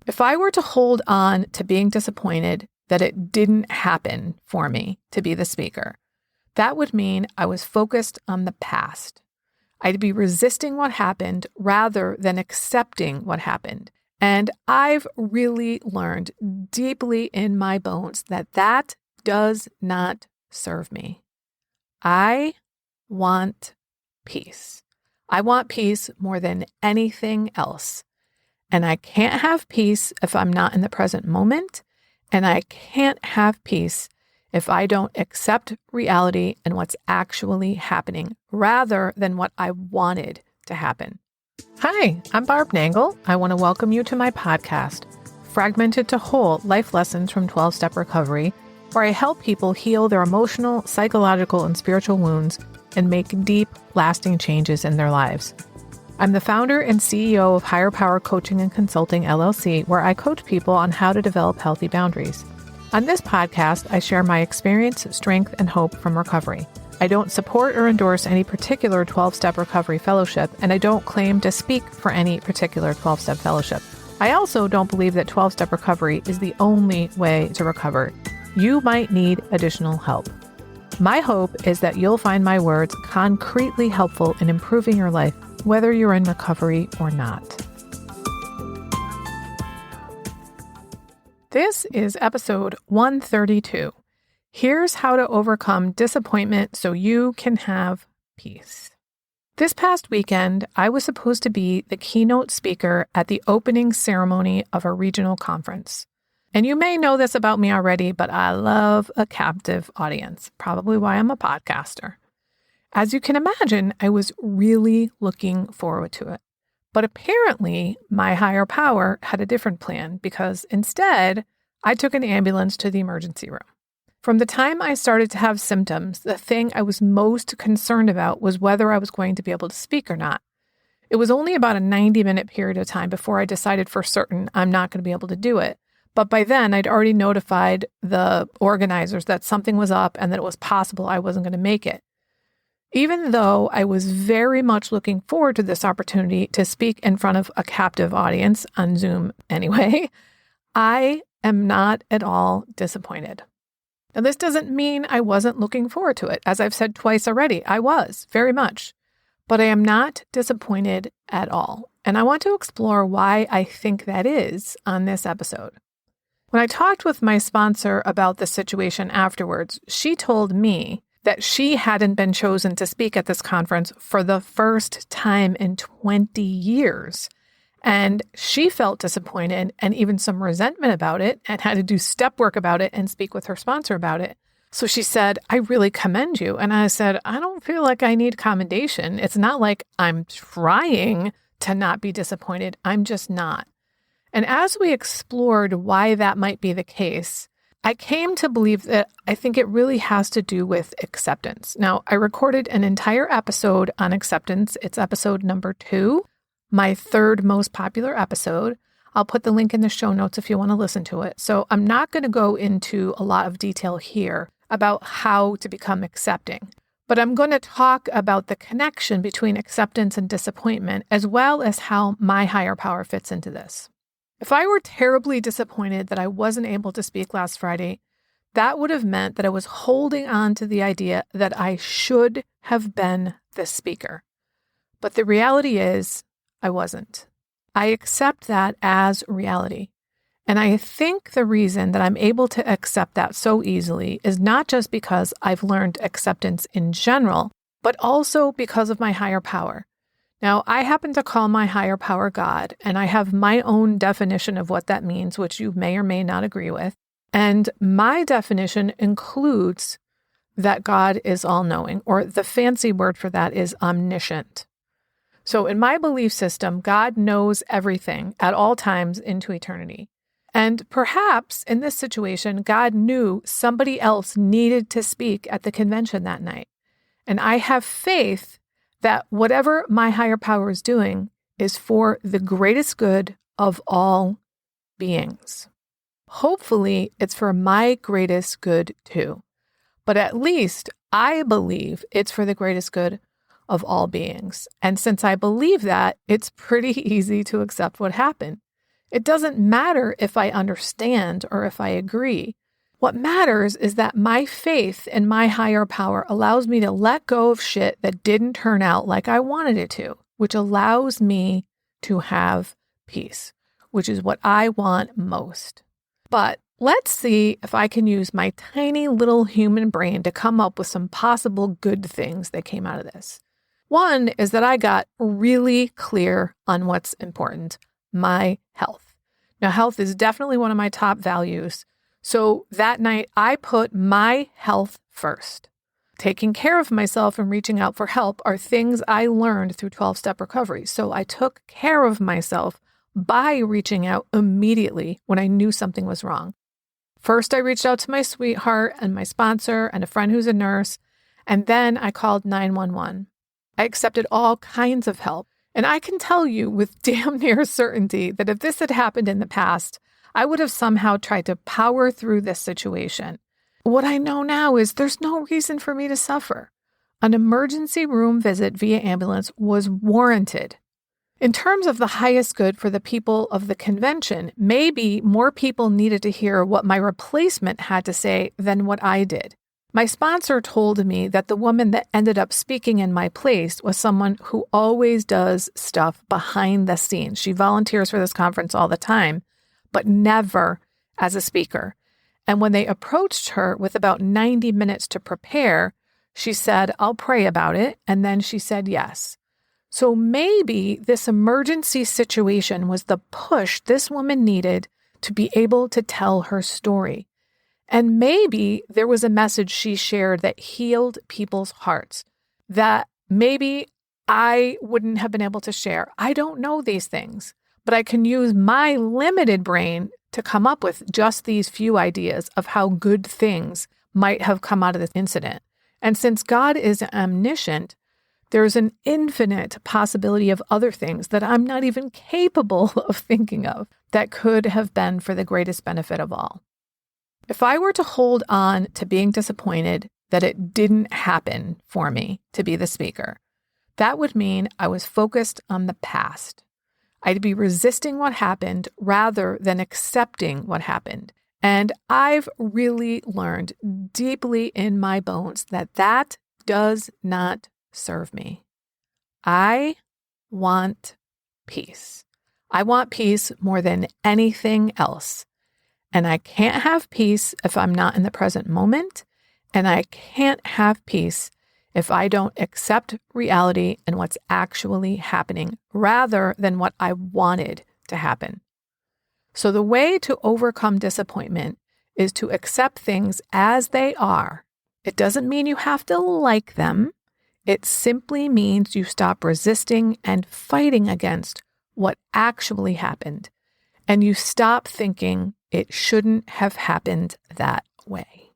If I were to hold on to being disappointed that it didn't happen for me to be the speaker, that would mean I was focused on the past. I'd be resisting what happened rather than accepting what happened. And I've really learned deeply in my bones that that does not serve me. I want peace. I want peace more than anything else. And I can't have peace if I'm not in the present moment. And I can't have peace if I don't accept reality and what's actually happening rather than what I wanted to happen. Hi, I'm Barb Nangle. I want to welcome you to my podcast, Fragmented to Whole Life Lessons from 12-Step Recovery, where I help people heal their emotional, psychological, and spiritual wounds and make deep, lasting changes in their lives. I'm the founder and CEO of Higher Power Coaching and Consulting, LLC, where I coach people on how to develop healthy boundaries. On this podcast, I share my experience, strength, and hope from recovery. I don't support or endorse any particular 12-step recovery fellowship, and I don't claim to speak for any particular 12-step fellowship. I also don't believe that 12-step recovery is the only way to recover. You might need additional help. My hope is that you'll find my words concretely helpful in improving your life, whether you're in recovery or not. This is episode 132. Here's how to overcome disappointment so you can have peace. This past weekend, I was supposed to be the keynote speaker at the opening ceremony of a regional conference. And you may know this about me already, but I love a captive audience, probably why I'm a podcaster. As you can imagine, I was really looking forward to it. But apparently, my higher power had a different plan because instead, I took an ambulance to the emergency room. From the time I started to have symptoms, the thing I was most concerned about was whether I was going to be able to speak or not. It was only about a 90-minute period of time before I decided for certain I'm not going to be able to do it. But by then, I'd already notified the organizers that something was up and that it was possible I wasn't going to make it. Even though I was very much looking forward to this opportunity to speak in front of a captive audience on Zoom anyway, I am not at all disappointed. Now, this doesn't mean I wasn't looking forward to it. As I've said twice already, I was, very much. But I am not disappointed at all. And I want to explore why I think that is on this episode. When I talked with my sponsor about the situation afterwards, she told me that she hadn't been chosen to speak at this conference for the first time in 20 years. And she felt disappointed and even some resentment about it and had to do step work about it and speak with her sponsor about it. So she said, I really commend you. And I said, I don't feel like I need commendation. It's not like I'm trying to not be disappointed. I'm just not. And as we explored why that might be the case, I came to believe that I think it really has to do with acceptance. Now, I recorded an entire episode on acceptance. It's episode number 2, my third most popular episode. I'll put the link in the show notes if you want to listen to it. So I'm not going to go into a lot of detail here about how to become accepting, but I'm going to talk about the connection between acceptance and disappointment, as well as how my higher power fits into this. If I were terribly disappointed that I wasn't able to speak last Friday, that would have meant that I was holding on to the idea that I should have been the speaker. But the reality is, I wasn't. I accept that as reality. And I think the reason that I'm able to accept that so easily is not just because I've learned acceptance in general, but also because of my higher power. Now, I happen to call my higher power God, and I have my own definition of what that means, which you may or may not agree with. And my definition includes that God is all-knowing, or the fancy word for that is omniscient. So in my belief system, God knows everything at all times into eternity. And perhaps in this situation, God knew somebody else needed to speak at the convention that night. And I have faith that whatever my higher power is doing is for the greatest good of all beings. Hopefully, it's for my greatest good too. But at least I believe it's for the greatest good of all beings. And since I believe that, it's pretty easy to accept what happened. It doesn't matter if I understand or if I agree. What matters is that my faith in my higher power allows me to let go of shit that didn't turn out like I wanted it to, which allows me to have peace, which is what I want most. But let's see if I can use my tiny little human brain to come up with some possible good things that came out of this. One is that I got really clear on what's important, my health. Now, health is definitely one of my top values. So that night, I put my health first. Taking care of myself and reaching out for help are things I learned through 12-step recovery. So I took care of myself by reaching out immediately when I knew something was wrong. First, I reached out to my sweetheart and my sponsor and a friend who's a nurse, and then I called 911. I accepted all kinds of help, and I can tell you with damn near certainty that if this had happened in the past, I would have somehow tried to power through this situation. What I know now is there's no reason for me to suffer. An emergency room visit via ambulance was warranted. In terms of the highest good for the people of the convention, maybe more people needed to hear what my replacement had to say than what I did. My sponsor told me that the woman that ended up speaking in my place was someone who always does stuff behind the scenes. She volunteers for this conference all the time, but never as a speaker. And when they approached her with about 90 minutes to prepare, she said, "I'll pray about it." And then she said yes. So maybe this emergency situation was the push this woman needed to be able to tell her story. And maybe there was a message she shared that healed people's hearts that maybe I wouldn't have been able to share. I don't know these things, but I can use my limited brain to come up with just these few ideas of how good things might have come out of this incident. And since God is omniscient, there's an infinite possibility of other things that I'm not even capable of thinking of that could have been for the greatest benefit of all. If I were to hold on to being disappointed that it didn't happen for me to be the speaker, that would mean I was focused on the past. I'd be resisting what happened rather than accepting what happened. And I've really learned deeply in my bones that that does not serve me. I want peace. I want peace more than anything else. And I can't have peace if I'm not in the present moment. And I can't have peace if I don't accept reality and what's actually happening rather than what I wanted to happen. So the way to overcome disappointment is to accept things as they are. It doesn't mean you have to like them. It simply means you stop resisting and fighting against what actually happened. And you stop thinking it shouldn't have happened that way.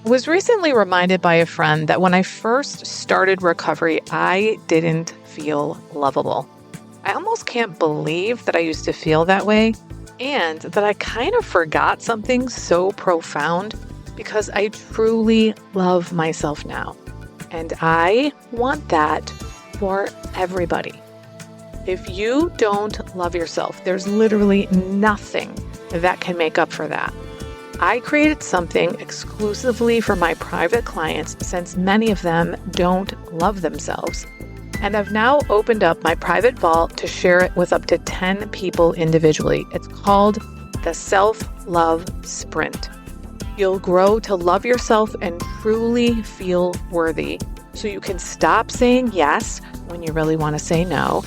I was recently reminded by a friend that when I first started recovery, I didn't feel lovable. I almost can't believe that I used to feel that way and that I kind of forgot something so profound because I truly love myself now. And I want that for everybody. If you don't love yourself, there's literally nothing that can make up for that. I created something exclusively for my private clients since many of them don't love themselves. And I've now opened up my private vault to share it with up to 10 people individually. It's called the Self-Love Sprint. You'll grow to love yourself and truly feel worthy so you can stop saying yes when you really want to say no.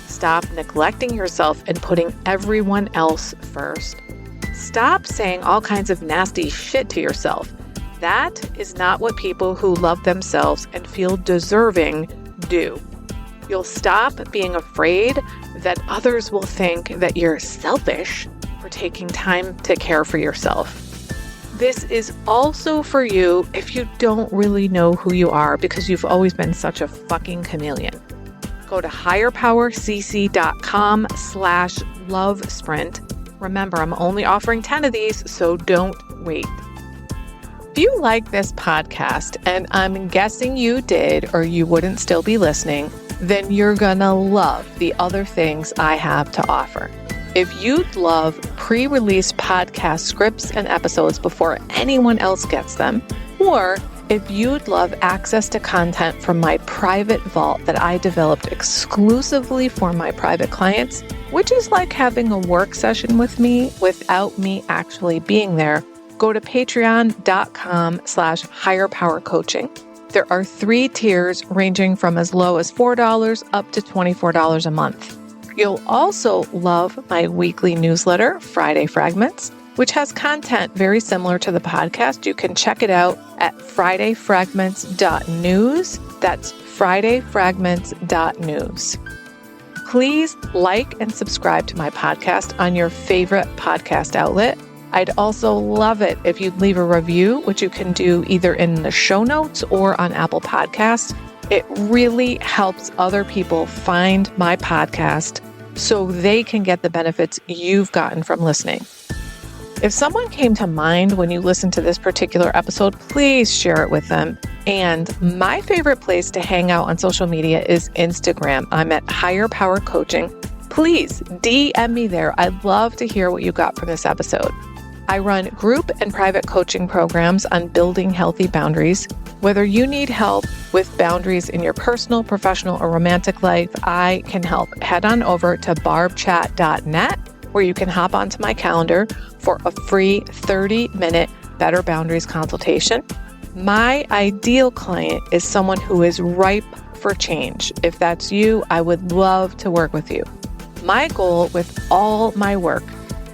Stop neglecting yourself and putting everyone else first. Stop saying all kinds of nasty shit to yourself. That is not what people who love themselves and feel deserving do. You'll stop being afraid that others will think that you're selfish for taking time to care for yourself. This is also for you if you don't really know who you are because you've always been such a fucking chameleon. Go to higherpowercc.com/love sprint. Remember, I'm only offering 10 of these, so don't wait. If you like this podcast, and I'm guessing you did or you wouldn't still be listening, then you're gonna love the other things I have to offer. If you'd love pre-release podcast scripts and episodes before anyone else gets them, or if you'd love access to content from my private vault that I developed exclusively for my private clients, which is like having a work session with me without me actually being there, go to patreon.com/higherpowercoaching. There are 3 tiers ranging from as low as $4 up to $24 a month. You'll also love my weekly newsletter, Friday Fragments, which has content very similar to the podcast. You can check it out at fridayfragments.news. That's fridayfragments.news. Please like and subscribe to my podcast on your favorite podcast outlet. I'd also love it if you'd leave a review, which you can do either in the show notes or on Apple Podcasts. It really helps other people find my podcast so they can get the benefits you've gotten from listening. If someone came to mind when you listened to this particular episode, please share it with them. And my favorite place to hang out on social media is Instagram. I'm at Higher Power Coaching. Please DM me there. I'd love to hear what you got from this episode. I run group and private coaching programs on building healthy boundaries. Whether you need help with boundaries in your personal, professional, or romantic life, I can help. Head on over to barbchat.net, where you can hop onto my calendar for a free 30-minute Better Boundaries consultation. My ideal client is someone who is ripe for change. If that's you, I would love to work with you. My goal with all my work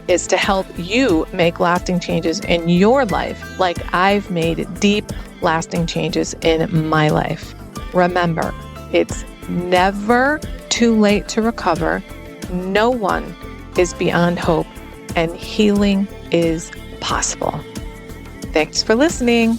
is to help you make lasting changes in your life like I've made deep, lasting changes in my life. Remember, it's never too late to recover. No one is beyond hope, and healing is possible. Thanks for listening.